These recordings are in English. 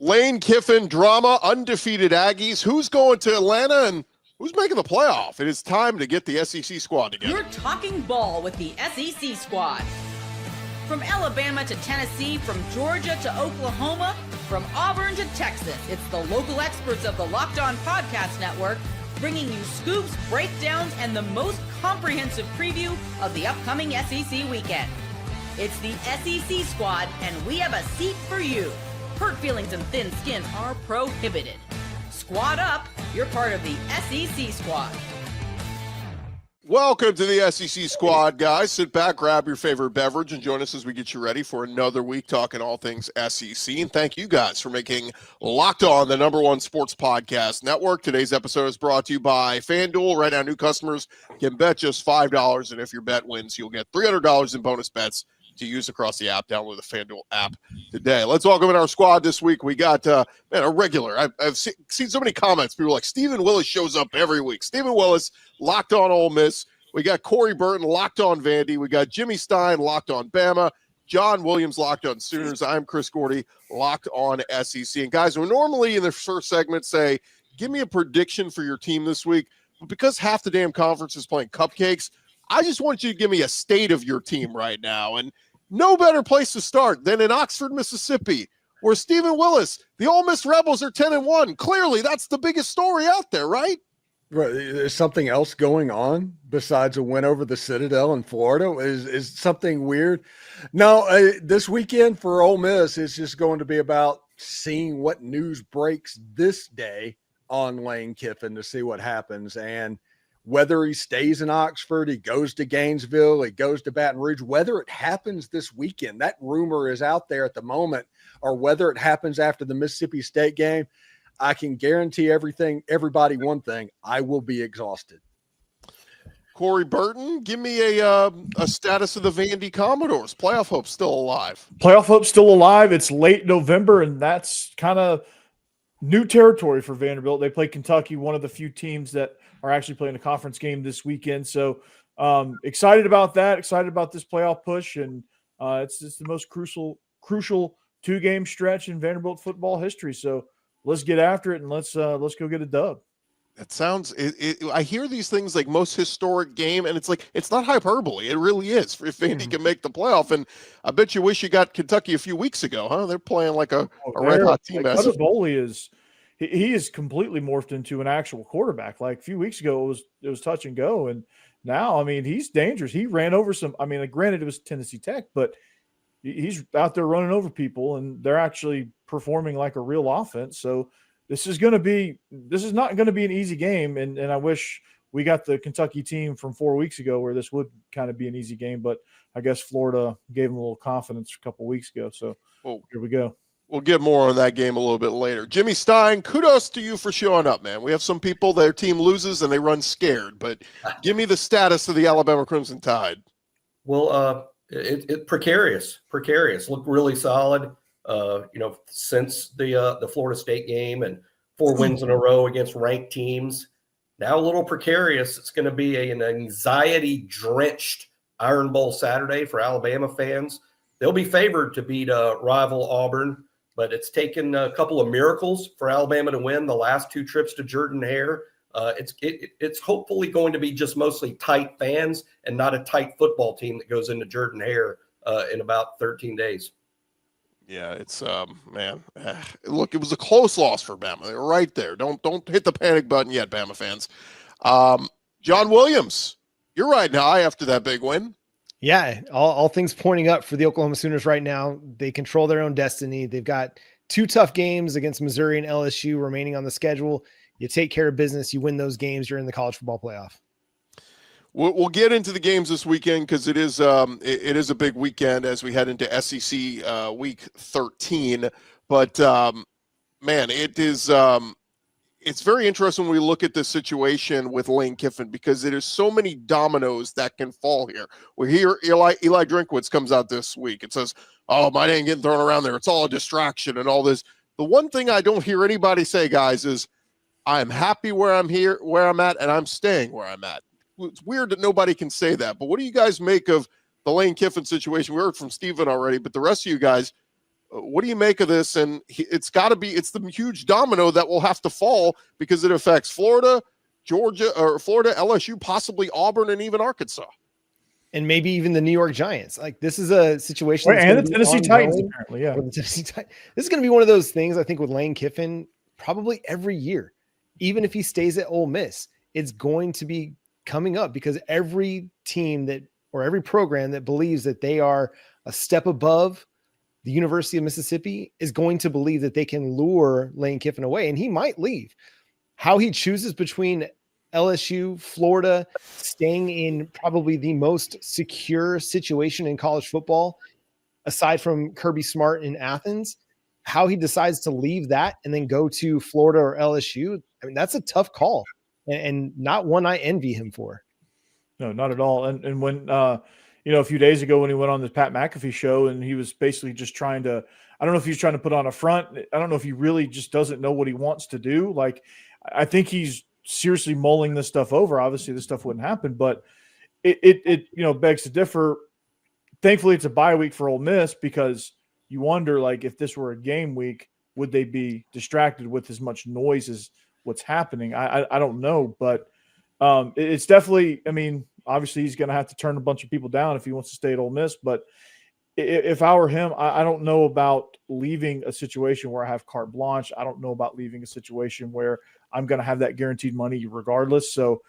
Lane Kiffin drama, undefeated Aggies. Who's going to Atlanta and who's making the playoff? It is time to get the SEC squad together. You're talking ball with the SEC squad. From Alabama to Tennessee, from Georgia to Oklahoma, from Auburn to Texas, it's the local experts of the Locked On Podcast Network bringing you scoops, breakdowns, and the most comprehensive preview of the upcoming SEC weekend. It's the SEC squad, and we have a seat for you. Hurt feelings and thin skin are prohibited. Squad up, you're part of the SEC squad. Welcome to the SEC squad, guys. Sit back, grab your favorite beverage, and join us as we get you ready for another week talking all things SEC. And thank you guys for making Locked On the #1 sports podcast network. Today's episode is brought to you by FanDuel. Right now, new customers can bet just $5, and if your bet wins, you'll get $300 in bonus bets to use across the app. Download the FanDuel app today. Let's welcome in our squad this week. We got a regular. I've seen so many comments. People are like, Stephen Willis shows up every week. Stephen Willis, Locked On Ole Miss. We got Corey Burton, Locked On Vandy. We got Jimmy Stein, Locked On Bama. John Williams, Locked On Sooners. I'm Chris Gordy, Locked On SEC. And guys, we normally in the first segment say, give me a prediction for your team this week. But because half the damn conference is playing cupcakes, I just want you to give me a state of your team right now. And no better place to start than in Oxford, Mississippi, where Stephen Willis, the Ole Miss Rebels are 10-1. Clearly, that's the biggest story out there, right? Right. Is something else going on besides a win over the Citadel in Florida? Is something weird? No, this weekend for Ole Miss is just going to be about seeing what news breaks this day on Lane Kiffin to see what happens. And whether he stays in Oxford, he goes to Gainesville, he goes to Baton Rouge, whether it happens this weekend, that rumor is out there at the moment, or whether it happens after the Mississippi State game, I can guarantee everybody one thing, I will be exhausted. Corey Burton, give me a status of the Vandy Commodores. Playoff hope's still alive. Playoff hope's still alive. It's late November, and that's kind of new territory for Vanderbilt. They play Kentucky, one of the few teams that are actually playing a conference game this weekend. So excited about that, excited about this playoff push. And it's the most crucial two-game stretch in Vanderbilt football history. So let's get after it and let's go get a dub. It sounds I hear these things like most historic game, and it's like it's not hyperbole. It really is if Vandy can make the playoff. And I bet you wish you got Kentucky a few weeks ago, huh? They're playing like a red hot team. Like Bowley he is completely morphed into an actual quarterback. Like a few weeks ago, it was touch and go, and now, I mean, he's dangerous. He ran over some. I mean, granted, it was Tennessee Tech, but he's out there running over people, and they're actually performing like a real offense. So this is not going to be an easy game, and I wish we got the Kentucky team from 4 weeks ago where this would kind of be an easy game, but I guess Florida gave them a little confidence a couple weeks ago. So here we go. We'll get more on that game a little bit later. Jimmy Stein, kudos to you for showing up, man. We have some people, their team loses and they run scared, but give me the status of the Alabama Crimson Tide. Well, it precarious. Looked really solid. Since the Florida State game and 4 wins in a row against ranked teams. Now a little precarious. It's going to be an anxiety-drenched Iron Bowl Saturday for Alabama fans. They'll be favored to beat rival Auburn, but it's taken a couple of miracles for Alabama to win the last 2 trips to Jordan-Hare. It's hopefully going to be just mostly tight fans and not a tight football team that goes into Jordan-Hare in about 13 days. Yeah, it's look, it was a close loss for Bama. They were right there. Don't hit the panic button yet, Bama fans. John Williams, you're riding high after that big win. Yeah, all things pointing up for the Oklahoma Sooners right now. They control their own destiny. They've got 2 tough games against Missouri and LSU remaining on the schedule. You take care of business, you win those games, you're in the college football playoff. We'll get into the games this weekend because it is a big weekend as we head into SEC Week 13. But man, it's very interesting when we look at this situation with Lane Kiffin because there is so many dominoes that can fall here. We hear Eli Drinkwitz comes out this week. It says, "Oh, my name getting thrown around there. It's all a distraction and all this." The one thing I don't hear anybody say, guys, is I am happy where I'm at, and I'm staying where I'm at. It's weird that nobody can say that, but what do you guys make of the Lane Kiffin situation? We heard from Steven already, but the rest of you guys, What do you make of this? And it's the huge domino that will have to fall because it affects Florida, Georgia, or Florida, LSU, possibly Auburn, and even Arkansas. And maybe even the New York Giants. Like, this is a situation. And the Tennessee Titans, apparently, yeah. This is going to be one of those things, I think, with Lane Kiffin, probably every year. Even if he stays at Ole Miss, it's going to be coming up because every team or every program that believes that they are a step above the University of Mississippi is going to believe that they can lure Lane Kiffin away, and he might leave. How he chooses between LSU, Florida, staying in probably the most secure situation in college football, aside from Kirby Smart in Athens, how he decides to leave that and then go to Florida or LSU. I mean, that's a tough call and not one I envy him for. No, not at all. And when, a few days ago when he went on the Pat McAfee show and he was basically just trying to, I don't know if he's trying to put on a front. I don't know if he really just doesn't know what he wants to do. Like, I think he's seriously mulling this stuff over. Obviously this stuff wouldn't happen, but it begs to differ. Thankfully it's a bye week for Ole Miss because you wonder, like, if this were a game week, would they be distracted with as much noise as what's happening? I don't know, but it's definitely, I mean, obviously he's going to have to turn a bunch of people down if he wants to stay at Ole Miss, but if I were him, I don't know about leaving a situation where I have carte blanche. I don't know about leaving a situation where I'm going to have that guaranteed money regardless. So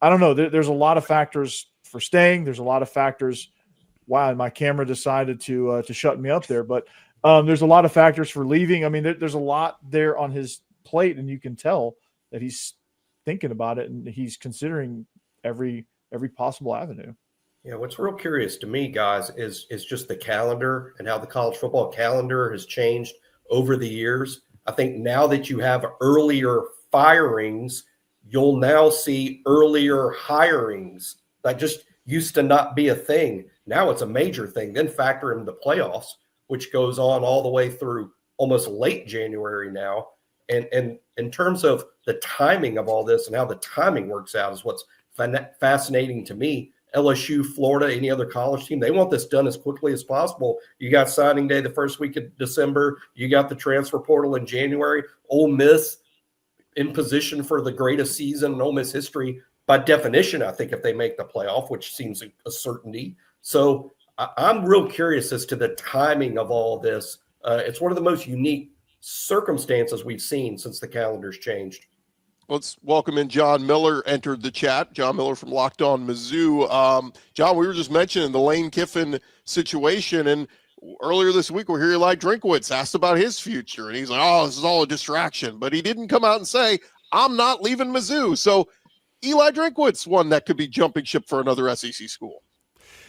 I don't know. There's a lot of factors for staying. There's a lot of factors. Wow, my camera decided to shut me up there. But there's a lot of factors for leaving. I mean, there's a lot there on his plate, and you can tell that he's thinking about it and he's considering every possible avenue. Yeah, what's real curious to me, guys, is just the calendar and how the college football calendar has changed over the years. I think now that you have earlier firings, you'll now see earlier hirings. That just used to not be a thing. Now it's a major thing. Then factor in the playoffs, which goes on all the way through almost late January now. And in terms of the timing of all this and how the timing works out is what's fascinating to me. LSU, Florida, any other college team, they want this done as quickly as possible. You got signing day the first week of December. You got the transfer portal in January. Ole Miss in position for the greatest season in Ole Miss history. By definition, I think if they make the playoff, which seems a certainty. So I'm real curious as to the timing of all this. It's one of the most unique circumstances we've seen since the calendar's changed. Let's welcome in John Miller, entered the chat. John Miller from Locked On Mizzou. John, we were just mentioning the Lane Kiffin situation, and earlier this week we hear Eli Drinkwitz asked about his future, and he's like, oh, this is all a distraction. But he didn't come out and say, I'm not leaving Mizzou. So Eli Drinkwitz, one that could be jumping ship for another SEC school.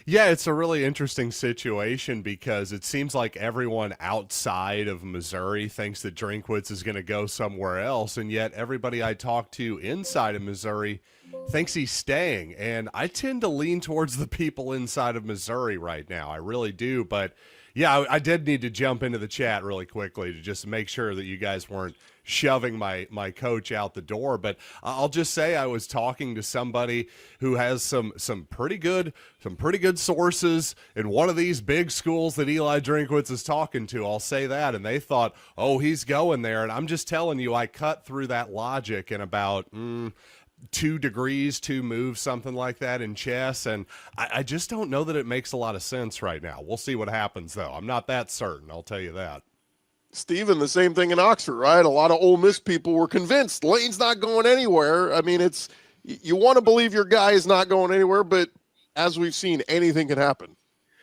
Yeah, it's a really interesting situation because it seems like everyone outside of Missouri thinks that Drinkwitz is going to go somewhere else, and yet everybody I talk to inside of Missouri thinks he's staying. And I tend to lean towards the people inside of Missouri right now. I really do. But yeah, I did need to jump into the chat really quickly to just make sure that you guys weren't shoving my coach out the door. But I'll just say I was talking to somebody who has some pretty good sources in one of these big schools that Eli Drinkwitz is talking to. I'll say that. And they thought, oh, he's going there. And I'm just telling you, I cut through that logic in about 2 degrees, 2 moves, something like that in chess. And I just don't know that it makes a lot of sense right now. We'll see what happens, though. I'm not that certain. I'll tell you that. Steven, the same thing in Oxford, right? A lot of Ole Miss people were convinced Lane's not going anywhere. I mean, you want to believe your guy is not going anywhere, but as we've seen, anything can happen.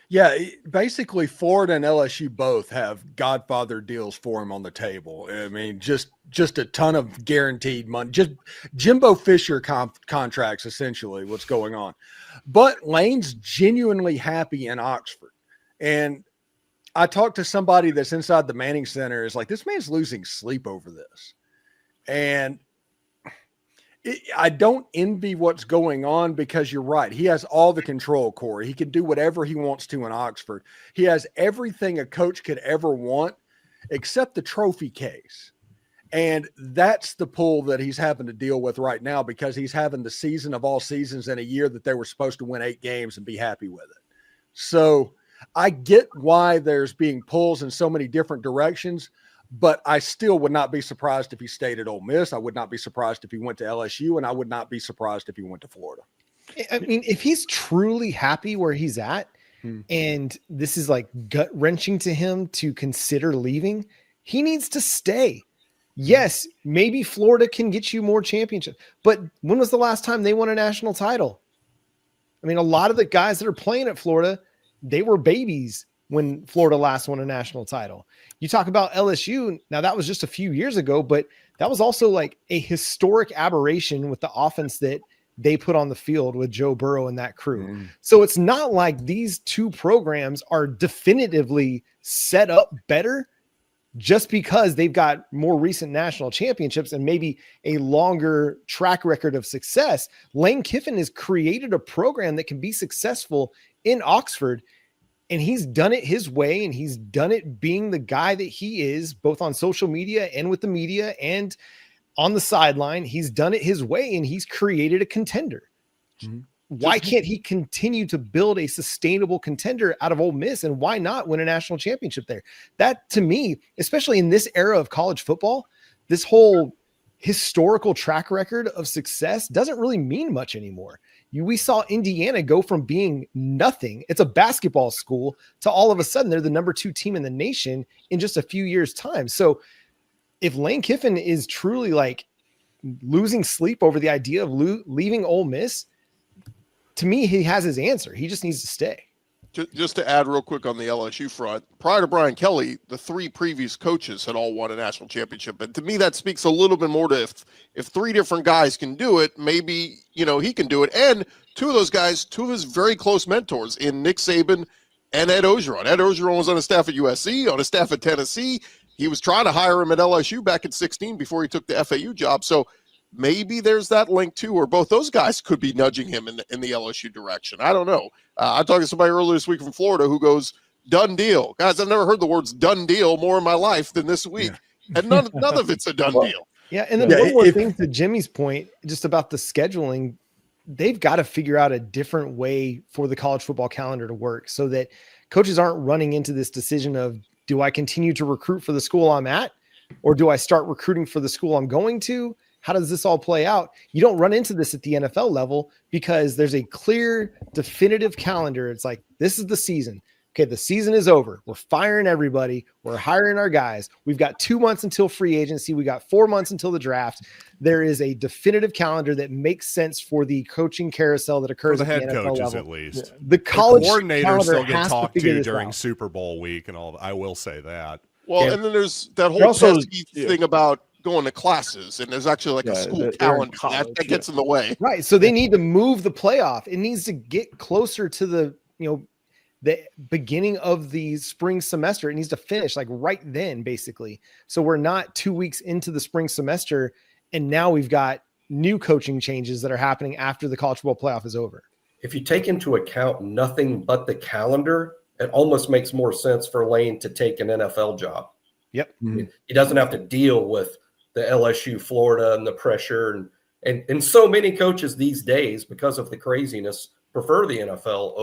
Yeah, basically Florida and LSU both have Godfather deals for him on the table. I mean, just a ton of guaranteed money, just Jimbo Fisher contracts, essentially what's going on. But Lane's genuinely happy in Oxford. And I talked to somebody that's inside the Manning Center is like, this man's losing sleep over this. And I don't envy what's going on because you're right. He has all the control, Corey. He can do whatever he wants to in Oxford. He has everything a coach could ever want except the trophy case. And that's the pull that he's having to deal with right now because he's having the season of all seasons in a year that they were supposed to win 8 games and be happy with it. So I get why there's being pulls in so many different directions, but I still would not be surprised if he stayed at Ole Miss. I would not be surprised if he went to LSU, and I would not be surprised if he went to Florida. I mean, if he's truly happy where he's at, and this is like gut wrenching to him to consider leaving, he needs to stay. Yes, maybe Florida can get you more championships, but when was the last time they won a national title? I mean, a lot of the guys that are playing at Florida, they were babies when Florida last won a national title. You talk about LSU. Now that was just a few years ago, but that was also like a historic aberration with the offense that they put on the field with Joe Burrow and that crew. So it's not like these two programs are definitively set up better just because they've got more recent national championships and maybe a longer track record of success. Lane Kiffin has created a program that can be successful in Oxford, and he's done it his way, and he's done it being the guy that he is, both on social media and with the media and on the sideline. He's done it his way, and he's created a contender. Why can't he continue to build a sustainable contender out of Ole Miss, and why not win a national championship there? That, to me, especially in this era of college football, this whole historical track record of success doesn't really mean much anymore. We saw Indiana go from being nothing, it's a basketball school, to all of a sudden they're the number 2 team in the nation in just a few years' time. So if Lane Kiffin is truly like losing sleep over the idea of leaving Ole Miss, to me, he has his answer. He just needs to stay. Just to add real quick on the LSU front, prior to Brian Kelly, the 3 previous coaches had all won a national championship. And to me, that speaks a little bit more to if 3 different guys can do it, maybe, he can do it. And 2 of those guys, 2 of his very close mentors in Nick Saban and Ed Orgeron. Ed Orgeron was on a staff at USC, on a staff at Tennessee. He was trying to hire him at LSU back in 2016 before he took the FAU job. So maybe there's that link too, where both those guys could be nudging him in the LSU direction. I don't know. I talked to somebody earlier this week from Florida who goes, done deal. Guys, I've never heard the words done deal more in my life than this week. Yeah. And none of it's a done deal. Yeah, and then one more thing to Jimmy's point, just about the scheduling, they've got to figure out a different way for the college football calendar to work so that coaches aren't running into this decision of, do I continue to recruit for the school I'm at, or do I start recruiting for the school I'm going to? How does this all play out? You don't run into this at the NFL level because there's a clear, definitive calendar. It's like, this is the season. Okay, the season is over. We're firing everybody. We're hiring our guys. We've got 2 months until free agency. We got 4 months until the draft. There is a definitive calendar that makes sense for the coaching carousel that occurs for the at head the NFL coaches, level. at least. The college coordinators still get has talked to to during out. Super Bowl week and all. I will say that. Well, and then there's that whole thing about going to classes, and there's actually like a school calendar that gets in the way. Right. So they need to move the playoff. It needs to get closer to the beginning of the spring semester. It needs to finish like right then, basically. So we're not 2 weeks into the spring semester, and now we've got new coaching changes that are happening after the college football playoff is over. If you take into account nothing but the calendar, it almost makes more sense for Lane to take an NFL job. Yep. He doesn't have to deal with the LSU, Florida, and the pressure. And so many coaches these days, because of the craziness, prefer the NFL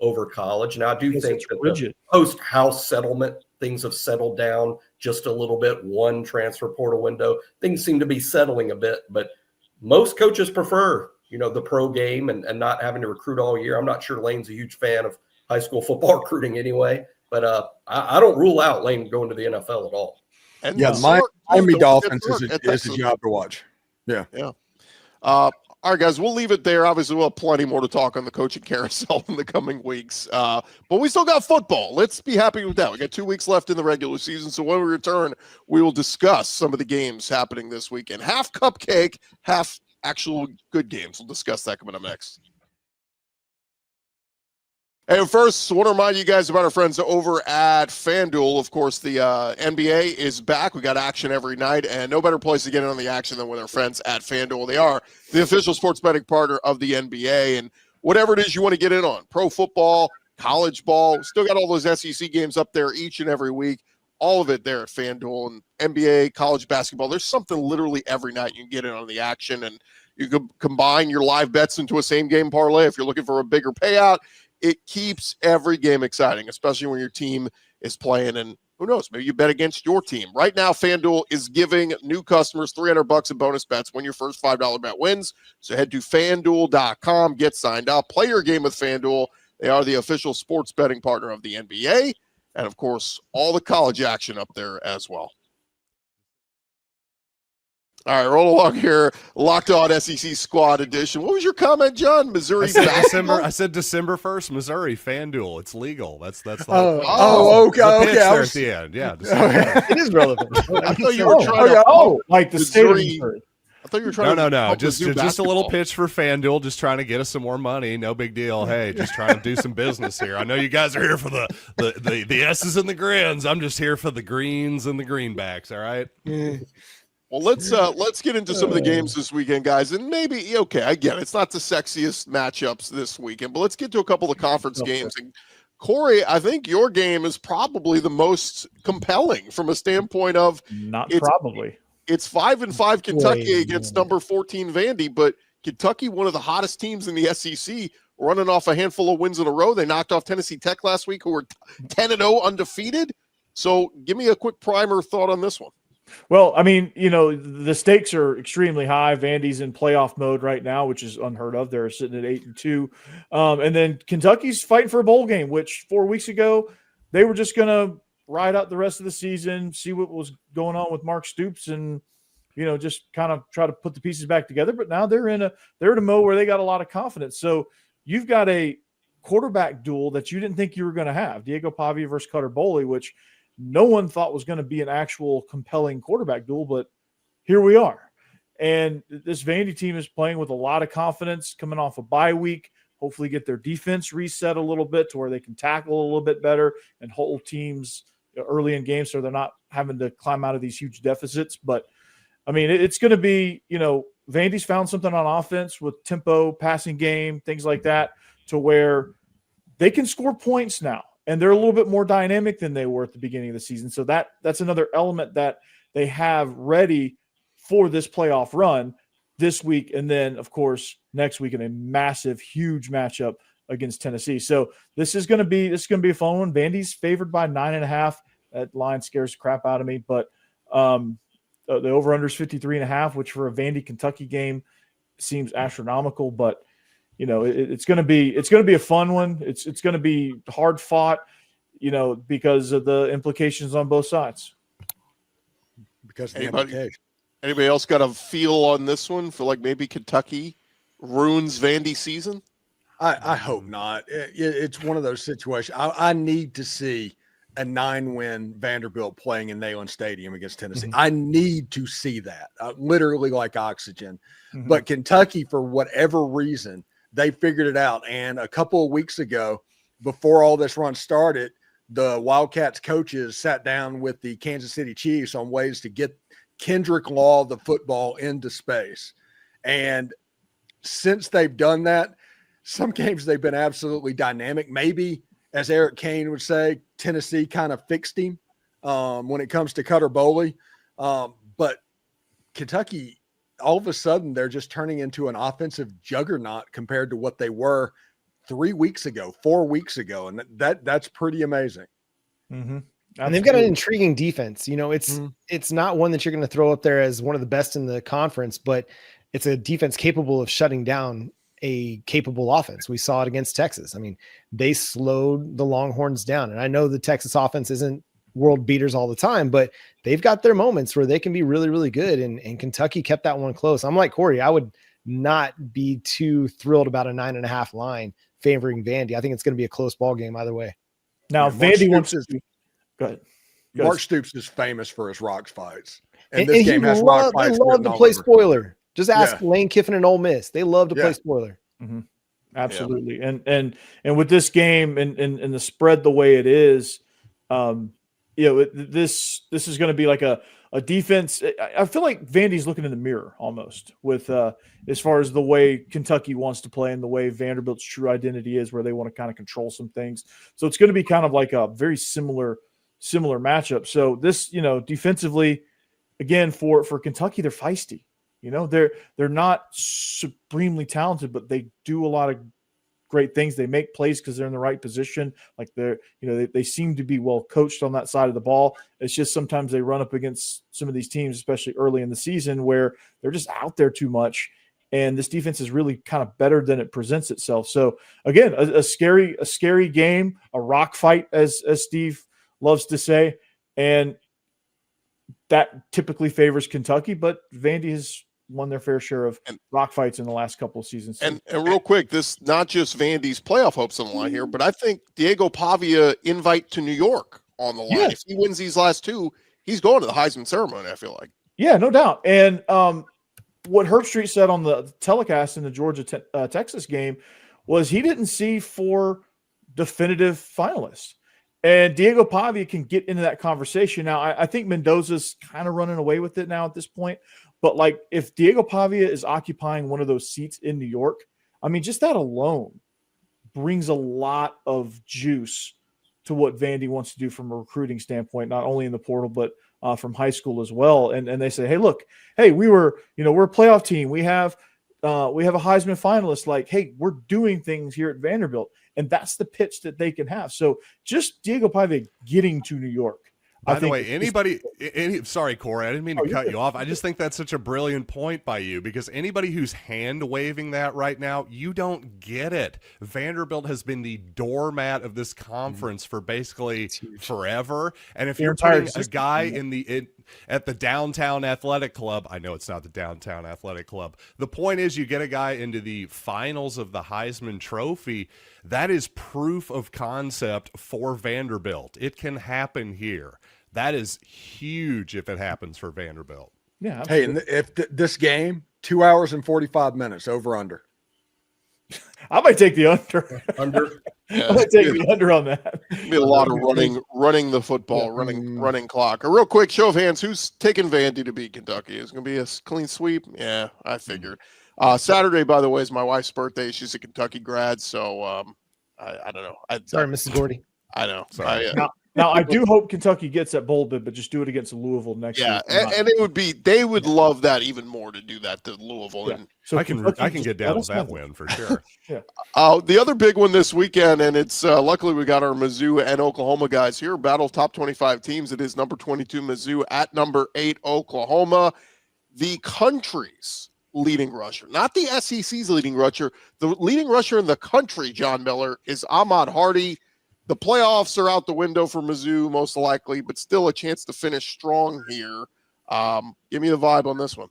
over college. Now, I do think that the post-house settlement, things have settled down just a little bit. One transfer portal window, things seem to be settling a bit. But most coaches prefer, the pro game and not having to recruit all year. I'm not sure Lane's a huge fan of high school football recruiting anyway. But I don't rule out Lane going to the NFL at all. And Miami Dolphins is a job to watch. Yeah. All right, guys, we'll leave it there. Obviously, we'll have plenty more to talk on the coaching carousel in the coming weeks. But we still got football. Let's be happy with that. We got 2 weeks left in the regular season. So when we return, we will discuss some of the games happening this weekend. Half cupcake, half actual good games. We'll discuss that coming up next. Hey, first, I want to remind you guys about our friends over at FanDuel. Of course, the NBA is back. We got action every night, and no better place to get in on the action than with our friends at FanDuel. They are the official sports betting partner of the NBA, and whatever it is you want to get in on, pro football, college ball, still got all those SEC games up there each and every week, all of it there at FanDuel. And NBA, college basketball, there's something literally every night you can get in on the action, and you can combine your live bets into a same-game parlay if you're looking for a bigger payout. it keeps every game exciting, especially when your team is playing. And who knows, maybe you bet against your team. Right now, FanDuel is giving new customers $300 in bonus bets when your first $5 bet wins. So head to FanDuel.com, get signed up, play your game with FanDuel. They are the official sports betting partner of the NBA. And, of course, all the college action up there as well. All right, roll along here. Locked On SEC Squad Edition. What was your comment, John? Missouri basketball? I said December 1st, Missouri, FanDuel. It's legal. That's okay. the pitch there at the end. Yeah, It is relevant. I thought you were trying to like the state of Missouri. I thought you were trying to No. Just a little pitch for FanDuel, just trying to get us some more money. No big deal. Hey, just trying to do some business here. I know you guys are here for the S's and the grins. I'm just here for the greens and the greenbacks. All right. Well, let's get into some of the games this weekend, guys. And maybe, okay, I get it. It's not the sexiest matchups this weekend, but let's get to a couple of conference games. And Corey, I think your game is probably the most compelling from a standpoint of It's 5-5 Kentucky against number 14 Vandy, but Kentucky, one of the hottest teams in the SEC, running off a handful of wins in a row. They knocked off Tennessee Tech last week, who were 10-0 undefeated. So give me a quick primer thought on this one. Well, I mean, the stakes are extremely high. Vandy's in playoff mode right now, which is unheard of. They're sitting at 8-2. And then Kentucky's fighting for a bowl game, which 4 weeks ago, they were just going to ride out the rest of the season, see what was going on with Mark Stoops and, just kind of try to put the pieces back together. But now they're in a mode where they got a lot of confidence. So you've got a quarterback duel that you didn't think you were going to have. Diego Pavia versus Cutter Boley, which no one thought was going to be an actual compelling quarterback duel, but here we are. And this Vandy team is playing with a lot of confidence coming off a bye week, hopefully get their defense reset a little bit to where they can tackle a little bit better and hold teams early in games so they're not having to climb out of these huge deficits. But, I mean, it's going to be, Vandy's found something on offense with tempo, passing game, things like that, to where they can score points now. And they're a little bit more dynamic than they were at the beginning of the season. So that's another element that they have ready for this playoff run this week. And then, of course, next week in a massive, huge matchup against Tennessee. So this is going to be a fun one. Vandy's favored by 9.5. That line scares the crap out of me. But the over-under is 53.5, which for a Vandy-Kentucky game seems astronomical. But it's going to be a fun one. It's going to be hard fought, because of the implications on both sides. Because of the implications. Anybody else got a feel on this one for like maybe Kentucky ruins Vandy season? I hope not. It's one of those situations. I need to see a 9-win Vanderbilt playing in Neyland Stadium against Tennessee. Mm-hmm. I need to see that, literally like oxygen. Mm-hmm. But Kentucky, for whatever reason, they figured it out. And a couple of weeks ago, before all this run started, the Wildcats coaches sat down with the Kansas City Chiefs on ways to get Kendrick Law, the football, into space. And since they've done that, some games they've been absolutely dynamic. Maybe, as Eric Kane would say, Tennessee kind of fixed him when it comes to Cutter Boley. But Kentucky, all of a sudden, they're just turning into an offensive juggernaut compared to what they were 3 weeks ago, 4 weeks ago. And that's pretty amazing. Mm-hmm. And they've got an intriguing defense. It's not one that you're going to throw up there as one of the best in the conference, but it's a defense capable of shutting down a capable offense. We saw it against Texas. I mean, they slowed the Longhorns down. And I know the Texas offense isn't world beaters all the time, but they've got their moments where they can be really, really good. And Kentucky kept that one close. I'm like Corey, I would not be too thrilled about a 9.5 line favoring Vandy. I think it's going to be a close ball game either way. Now, Vandy wants to go ahead. Mark Stoops is famous for his rocks fights. And this game has rock fights. They love to play spoiler. Just ask Lane Kiffin and Ole Miss. They love to play spoiler. Mm-hmm. Absolutely. Yeah. And with this game and the spread the way it is, this is going to be like a defense. I feel like Vandy's looking in the mirror almost with as far as the way Kentucky wants to play and the way Vanderbilt's true identity is, where they want to kind of control some things. So it's going to be kind of like a very similar matchup. So this, defensively, again, for Kentucky, they're feisty. They're not supremely talented, but they do a lot of great things. They make plays because they're in the right position. Like they seem to be well coached on that side of the ball. It's just sometimes they run up against some of these teams, especially early in the season, where they're just out there too much. And this defense is really kind of better than it presents itself. So again, a scary game, a rock fight, as Steve loves to say. And that typically favors Kentucky, but Vandy has won their fair share of rock fights in the last couple of seasons. And real quick, this not just Vandy's playoff hopes on the line here, but I think Diego Pavia invite to New York on the line. Yes. If he wins these last two, he's going to the Heisman ceremony, I feel like. Yeah, no doubt. And what Herbstreit said on the telecast in the Georgia-Texas game was he didn't see 4 definitive finalists. And Diego Pavia can get into that conversation. Now, I think Mendoza's kind of running away with it now at this point. But, like, if Diego Pavia is occupying one of those seats in New York, I mean, just that alone brings a lot of juice to what Vandy wants to do from a recruiting standpoint, not only in the portal, but from high school as well. And they say, hey, look, hey, we're a playoff team. We have a Heisman finalist. Like, hey, we're doing things here at Vanderbilt. And that's the pitch that they can have. So just Diego Pavia getting to New York. By the way, sorry, Corey, I didn't mean to cut you off. I just think that's such a brilliant point by you, because anybody who's hand waving that right now, you don't get it. Vanderbilt has been the doormat of this conference for basically forever. And if you're putting a guy at the downtown athletic club, I know it's not the downtown athletic club. The point is, you get a guy into the finals of the Heisman Trophy. That is proof of concept for Vanderbilt. It can happen here. That is huge if it happens for Vanderbilt. Yeah. Absolutely. Hey, and if this game, 2 hours and 45 minutes, over under. I might take the under. Yeah. I might take the under on that. Be a lot of running the football, running clock. A real quick show of hands: who's taking Vandy to beat Kentucky? Is it going to be a clean sweep? Yeah, I figured. Saturday, by the way, is my wife's birthday. She's a Kentucky grad, so I don't know. Sorry, Mrs. Gordy. I know. Now, I do hope Kentucky gets that bowl bid, but just do it against Louisville next year. Yeah, and they would love that even more to do that to Louisville. Yeah. And so I can get down with that win for sure. Yeah. The other big one this weekend, and it's luckily we got our Mizzou and Oklahoma guys here. Battle of top 25 teams. It is number 22 Mizzou at number 8 Oklahoma. The country's leading rusher, not the SEC's leading rusher. The leading rusher in the country, John Miller, is Ahmad Hardy. The playoffs are out the window for Mizzou, most likely, but still a chance to finish strong here. Give me the vibe on this one.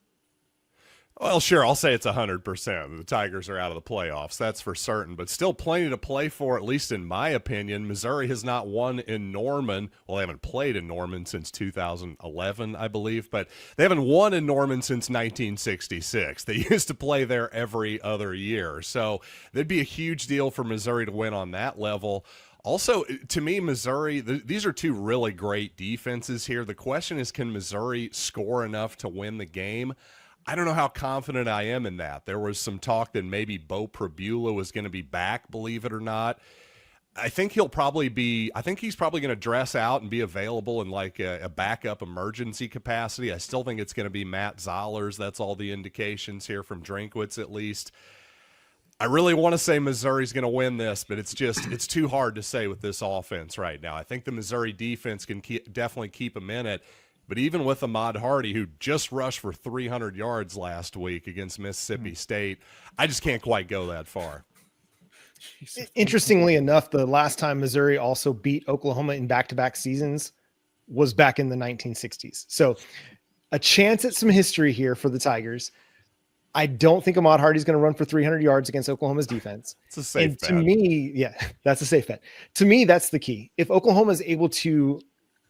Well, sure, I'll say it's 100%. The Tigers are out of the playoffs, that's for certain, but still plenty to play for, at least in my opinion. Missouri has not won in Norman. Well, they haven't played in Norman since 2011, I believe, but they haven't won in Norman since 1966. They used to play there every other year, so that'd be a huge deal for Missouri to win on that level. Also, to me, Missouri, these are two really great defenses here. The question is, can Missouri score enough to win the game? I don't know how confident I am in that. There was some talk that maybe Bo Prabula was going to be back, believe it or not. I think he's probably going to dress out and be available in like a backup emergency capacity. I still think it's going to be Matt Zollers. That's all the indications here from Drinkwitz, at least. I really want to say Missouri's going to win this, but it's too hard to say with this offense right now. I think the Missouri defense can definitely keep them in it. But even with Ahmad Hardy, who just rushed for 300 yards last week against Mississippi State, I just can't quite go that far. Interestingly enough, the last time Missouri also beat Oklahoma in back-to-back seasons was back in the 1960s. So a chance at some history here for the Tigers. I don't think Ahmad Hardy is going to run for 300 yards against Oklahoma's defense. It's a safe bet. To me, yeah, that's a safe bet. To me, that's the key. If Oklahoma is able to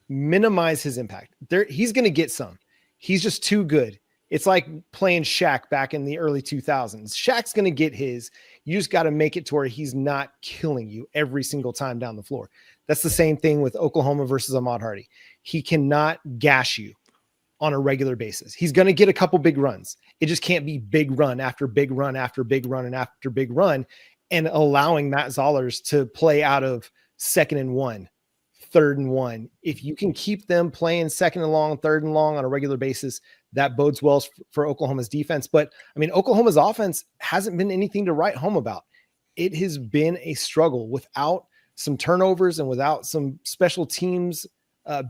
minimize his impact, he's going to get some. He's just too good. It's like playing Shaq back in the early 2000s. Shaq's going to get his. You just got to make it to where he's not killing you every single time down the floor. That's the same thing with Oklahoma versus Ahmad Hardy. He cannot gash you on a regular basis. He's going to get a couple big runs. It just can't be big run after big run after big run and after big run, and allowing Matt Zollers to play out of 2nd and 1, 3rd and 1. If you can keep them playing 2nd and long, 3rd and long on a regular basis, that bodes well for Oklahoma's defense. But I mean, Oklahoma's offense hasn't been anything to write home about. it has been a struggle without some turnovers and without some special teams,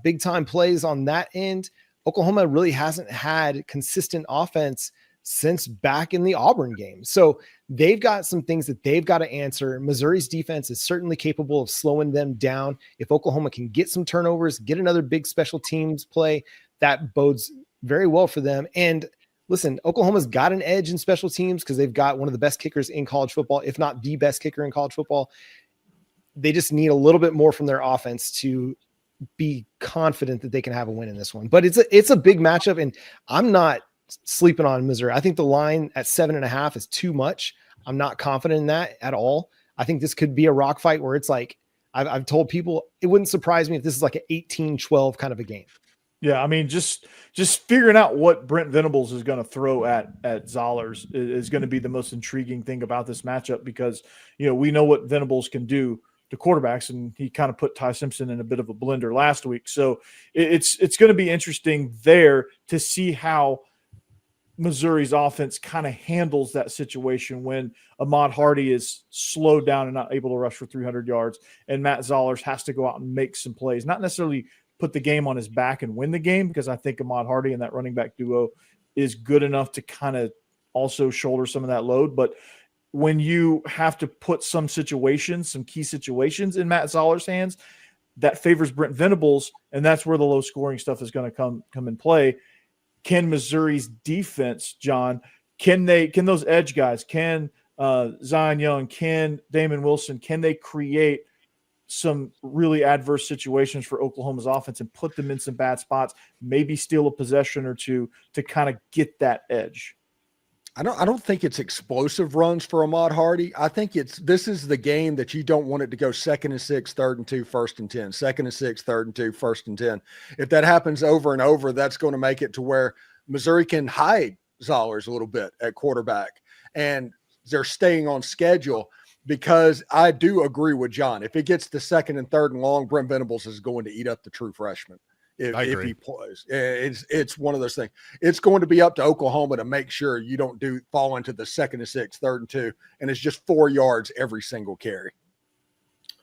big time plays on that end. Oklahoma really hasn't had consistent offense since back in the Auburn game. So they've got some things that they've got to answer. Missouri's defense is certainly capable of slowing them down. If Oklahoma can get some turnovers, get another big special teams play, that bodes very well for them. And listen, Oklahoma's got an edge in special teams because they've got one of the best kickers in college football, if not the best kicker in college football. They just need a little bit more from their offense to be confident that they can have a win in this one. But it's a big matchup, and I'm not sleeping on Missouri. I think the line at 7.5 is too much. I'm not confident in that at all. I think this could be a rock fight where it's like, I've told people it wouldn't surprise me if this is like an 18-12 kind of a game. Yeah, I mean, just figuring out what Brent Venables is going to throw at Zollers is going to be the most intriguing thing about this matchup, because, we know what Venables can do to quarterbacks, and he kind of put Ty Simpson in a bit of a blender last week. So it's going to be interesting there to see how Missouri's offense kind of handles that situation when Ahmad Hardy is slowed down and not able to rush for 300 yards, and Matt Zollers has to go out and make some plays, not necessarily put the game on his back and win the game, because I think Ahmad Hardy and that running back duo is good enough to kind of also shoulder some of that load. But when you have to put some key situations in Matt Zoller's hands, that favors Brent Venables, and that's where the low scoring stuff is going to come in play. Can Missouri's defense, John, can those edge guys, can Zion Young, can Damon Wilson, can they create some really adverse situations for Oklahoma's offense and put them in some bad spots, maybe steal a possession or two to kind of get that edge? I don't think it's explosive runs for Ahmad Hardy. I think this is the game that you don't want it to go 2nd and 6, 3rd and 2, 1st and 10, 2nd and 6, 3rd and 2, 1st and 10. If that happens over and over, that's going to make it to where Missouri can hide Zollers a little bit at quarterback, and they're staying on schedule, because I do agree with John. If it gets to 2nd and 3rd and long, Brent Venables is going to eat up the true freshman. If he plays, it's one of those things. It's going to be up to Oklahoma to make sure you don't fall into the 2nd and 6, 3rd and 2, and it's just 4 yards every single carry.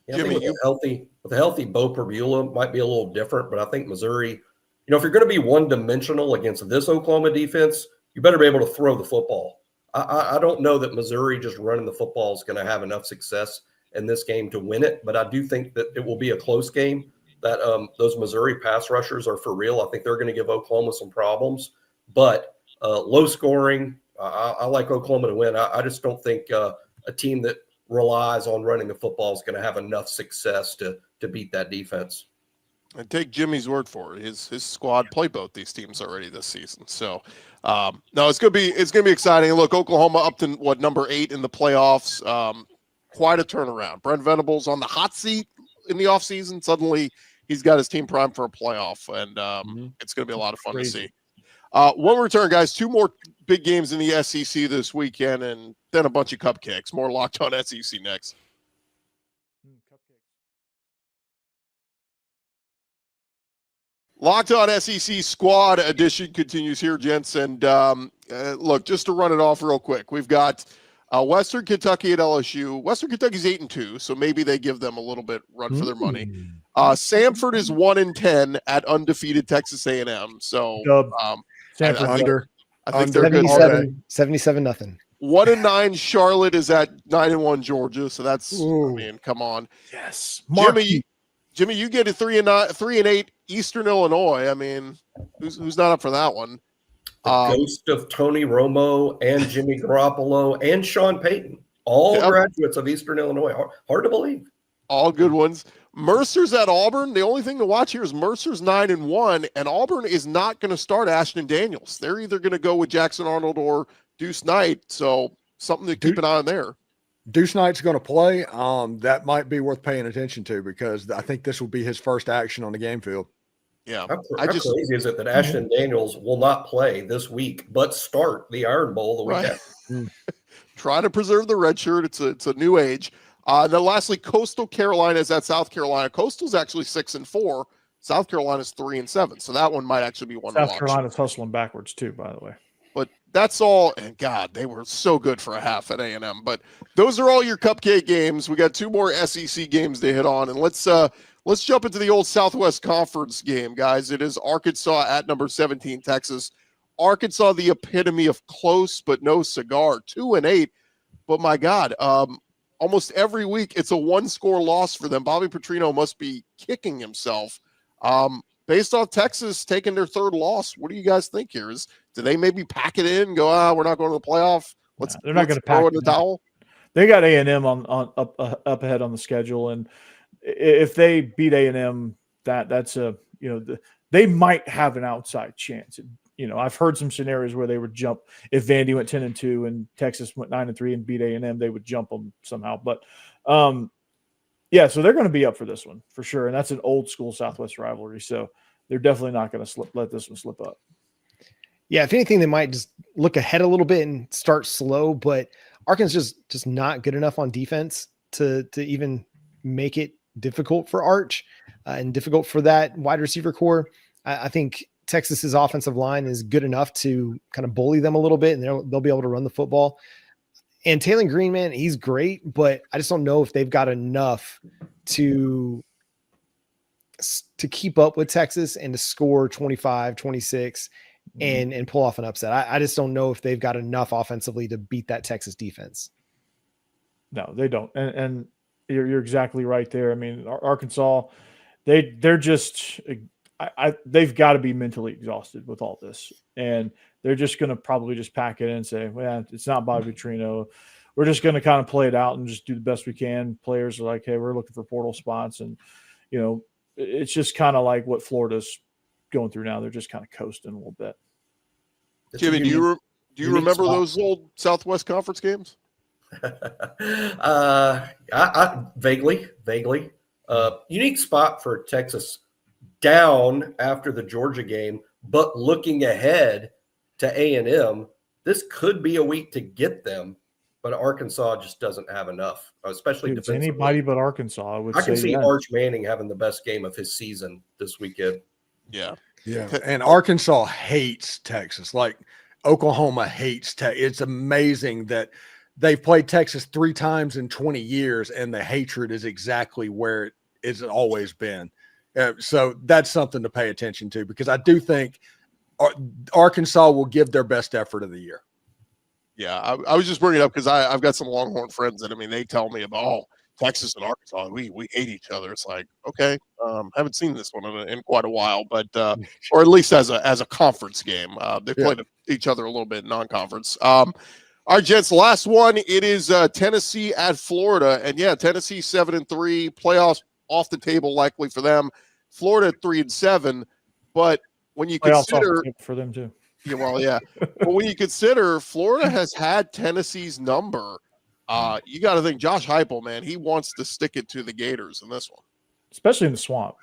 Yeah, Jimmy, with a healthy Bo Perbula might be a little different, but I think Missouri, if you're going to be one-dimensional against this Oklahoma defense, you better be able to throw the football. I don't know that Missouri just running the football is going to have enough success in this game to win it, but I do think that it will be a close game. That those Missouri pass rushers are for real. I think they're going to give Oklahoma some problems, but low scoring. I like Oklahoma to win. I just don't think a team that relies on running the football is going to have enough success to beat that defense. And take Jimmy's word for it. His squad played both these teams already this season. So no, it's gonna be exciting. Look, Oklahoma up to number 8 in the playoffs. Quite a turnaround. Brent Venables on the hot seat in the offseason. Suddenly he's got his team primed for a playoff, and it's going to be a lot of fun to see. When we return, guys, 2 more big games in the SEC this weekend, and then a bunch of cupcakes. More Locked On SEC next. Locked On SEC Squad Edition continues here, gents. And look, just to run it off real quick, we've got Western Kentucky at LSU. Western Kentucky's 8-2, so maybe they give them a little bit run for their money. Samford is 1-10 at undefeated Texas A&M. So Samford under. I think they're 77-0. 1-9 Charlotte is at 9-1 Georgia. So that's, come on. Yes. Jimmy, you get a 3-8 Eastern Illinois. I mean, who's not up for that one? Ghost of Tony Romo and Jimmy Garoppolo and Sean Payton, all graduates of Eastern Illinois. Hard to believe. All good ones. Mercer's at Auburn. The only thing to watch here is Mercer's 9-1, and Auburn is not going to start Ashton Daniels. They're either going to go with Jackson Arnold or Deuce Knight. So something to keep an eye on there. Deuce Knight's going to play. That might be worth paying attention to, because I think this will be his first action on the game field. Yeah. How crazy is it that Ashton Daniels will not play this week, but start the Iron Bowl the week after? Trying to preserve the red shirt. It's a new age. Then lastly, Coastal Carolina is at South Carolina. Coastal's actually 6-4. South Carolina's 3-7. So that one might actually be one to watch. South Carolina's hustling backwards too, by the way. But that's all. And God, they were so good for a half at A&M. But those are all your cupcake games. We got 2 more SEC games to hit on, and let's jump into the old Southwest Conference game, guys. It is Arkansas at number 17, Texas. Arkansas, the epitome of close but no cigar, 2-8. But my God, almost every week it's a 1-score loss for them. Bobby Petrino must be kicking himself. Based off Texas taking their 3rd loss, what do you guys think here? Do they maybe pack it in and go, we're not going to the playoff? They're not going to throw in the towel. They got A&M on up ahead on the schedule, and if they beat A&M, that's they might have an outside chance. I've heard some scenarios where they would jump if Vandy went 10-2 and Texas went 9-3 and beat A&M, they would jump them somehow. But so they're going to be up for this one for sure, and that's an old school Southwest rivalry. So they're definitely not going to let this one slip up. Yeah, if anything, they might just look ahead a little bit and start slow, but Arkansas just not good enough on defense to even make it difficult for Arch and difficult for that wide receiver core. I think Texas's offensive line is good enough to kind of bully them a little bit, and they'll be able to run the football. And Taylor Green, man, he's great, but I just don't know if they've got enough to keep up with Texas and to score 25, 26 and pull off an upset. I just don't know if they've got enough offensively to beat that Texas defense. No, they don't. And you're exactly right there. I mean, Arkansas, they're just they've got to be mentally exhausted with all this, and they're just going to probably just pack it in and say, well, it's not Bobby Petrino. We're just going to kind of play it out and just do the best we can. Players are like, hey, we're looking for portal spots, and it's just kind of like what Florida's going through now. They're just kind of coasting a little bit. Jimmy, do you remember those old Southwest Conference games? I vaguely. Unique spot for Texas, down after the Georgia game, but looking ahead to A&M, this could be a week to get them, but Arkansas just doesn't have enough, especially defensively. Anybody but Arkansas, I can see Arch Manning having the best game of his season this weekend. Yeah. And Arkansas hates Texas. Like Oklahoma hates Texas. It's amazing that they've played Texas 3 times in 20 years, and the hatred is exactly where it's always been. So that's something to pay attention to, because I do think Arkansas will give their best effort of the year. Yeah, I was just bringing it up because I've got some Longhorn friends that, they tell me about Texas and Arkansas. We hate each other. It's like, okay, haven't seen this one in quite a while, but or at least as a conference game. They played each other a little bit in non-conference. All right, gents, last one. It is Tennessee at Florida, and Tennessee 7-3, playoffs off the table likely for them. Florida 3-7, but when you consider for them too. Yeah, well, yeah. But when you consider Florida has had Tennessee's number, you got to think Josh Heupel, man, he wants to stick it to the Gators in this one, especially in the swamp.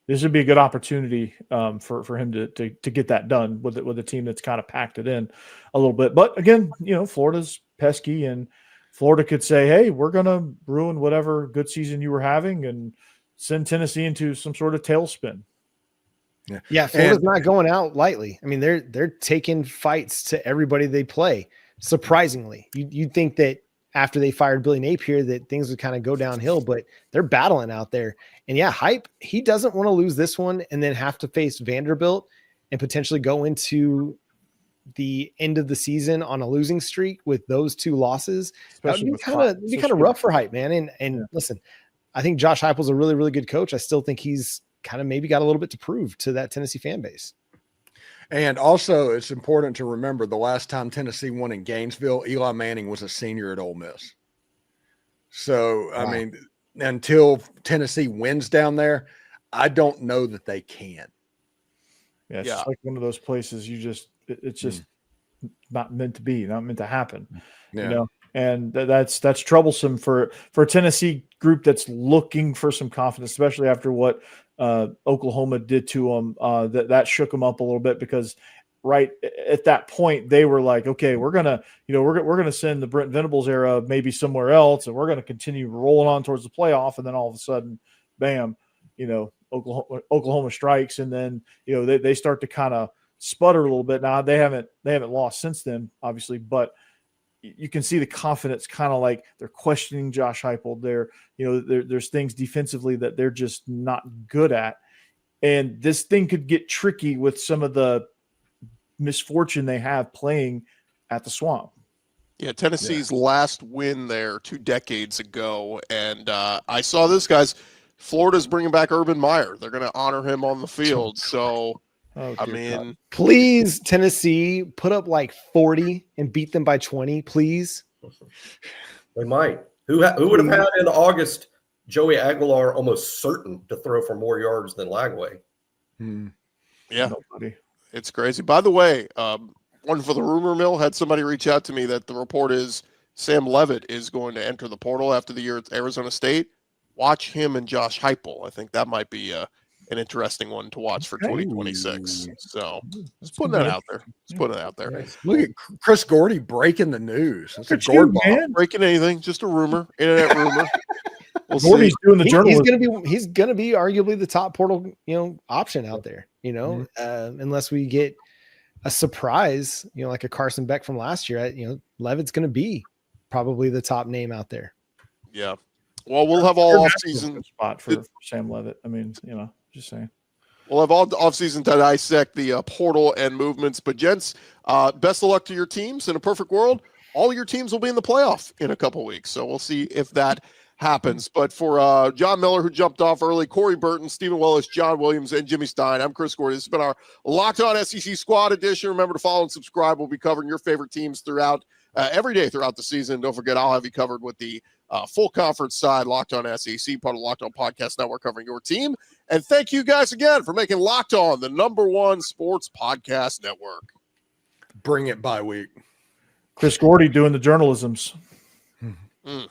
This would be a good opportunity for him to get that done with a team that's kind of packed it in a little bit. But again, Florida's pesky, and Florida could say, "Hey, we're going to ruin whatever good season you were having and send Tennessee into some sort of tailspin." Yeah, Florida's not going out lightly. They're taking fights to everybody they play. Surprisingly, you'd think that after they fired Billy Napier that things would kind of go downhill, but they're battling out there. And Hype, he doesn't want to lose this one and then have to face Vanderbilt and potentially go into the end of the season on a losing streak with those 2 losses. That would be kind of rough for Hype, man. And listen, I think Josh Heupel's a really, really good coach. I still think he's kind of maybe got a little bit to prove to that Tennessee fan base. And also, it's important to remember the last time Tennessee won in Gainesville, Eli Manning was a senior at Ole Miss. So, wow. Until Tennessee wins down there, I don't know that they can. Yeah, it's like one of those places it's just not meant to be, not meant to happen. Yeah. And that's troublesome for a Tennessee group that's looking for some confidence, especially after what Oklahoma did to them. That shook them up a little bit, because right at that point they were like, okay, we're gonna send the Brent Venables era maybe somewhere else, and we're gonna continue rolling on towards the playoff, and then all of a sudden, bam, Oklahoma strikes, and then they start to kind of sputter a little bit. Now they haven't lost since then, obviously, but you can see the confidence, kind of like they're questioning Josh Heupel. There's things defensively that they're just not good at. And this thing could get tricky with some of the misfortune they have playing at the Swamp. Yeah, Tennessee's last win there 2 decades ago. And I saw this, guys. Florida's bringing back Urban Meyer. They're going to honor him on the field. So, I mean. God. Please, Tennessee, put up like 40 and beat them by 20, please. They might. Who would have had in August Joey Aguilar almost certain to throw for more yards than Lagway? Yeah, Nobody. It's crazy. By the way, one for the rumor mill, had somebody reach out to me that the report is Sam Leavitt is going to enter the portal after the year at Arizona State. Watch him and Josh Heupel. I think that might be an interesting one to watch for 2026. So just putting that out there. Just putting it out there. Nice. Look at Chris Gordy breaking the news. That's a Look at Gord you, bomb. man. Breaking anything, just a rumor, internet rumor. We'll Gordy's see. doing the journalism. He's gonna be arguably the top portal, option out there, unless we get a surprise, like a Carson Beck from last year. Levitt's gonna be probably the top name out there. Yeah. Well, we'll have all offseason spot for Sam Leavitt. I mean, just saying. We'll have all offseason to dissect the portal and movements. But, gents, best of luck to your teams. In a perfect world, all your teams will be in the playoff in a couple weeks. So we'll see if that happens. But for John Miller, who jumped off early, Corey Burton, Stephen Willis, John Williams, and Jimmy Stein, I'm Chris Gordy. This has been our Locked On SEC Squad edition. Remember to follow and subscribe. We'll be covering your favorite teams throughout every day throughout the season. Don't forget, I'll have you covered with the full conference side, Locked On SEC, part of the Locked On Podcast Network, covering your team. And thank you guys again for making Locked On the #1 sports podcast network. Bring it by week. Chris Gordy doing the journalisms. Mm.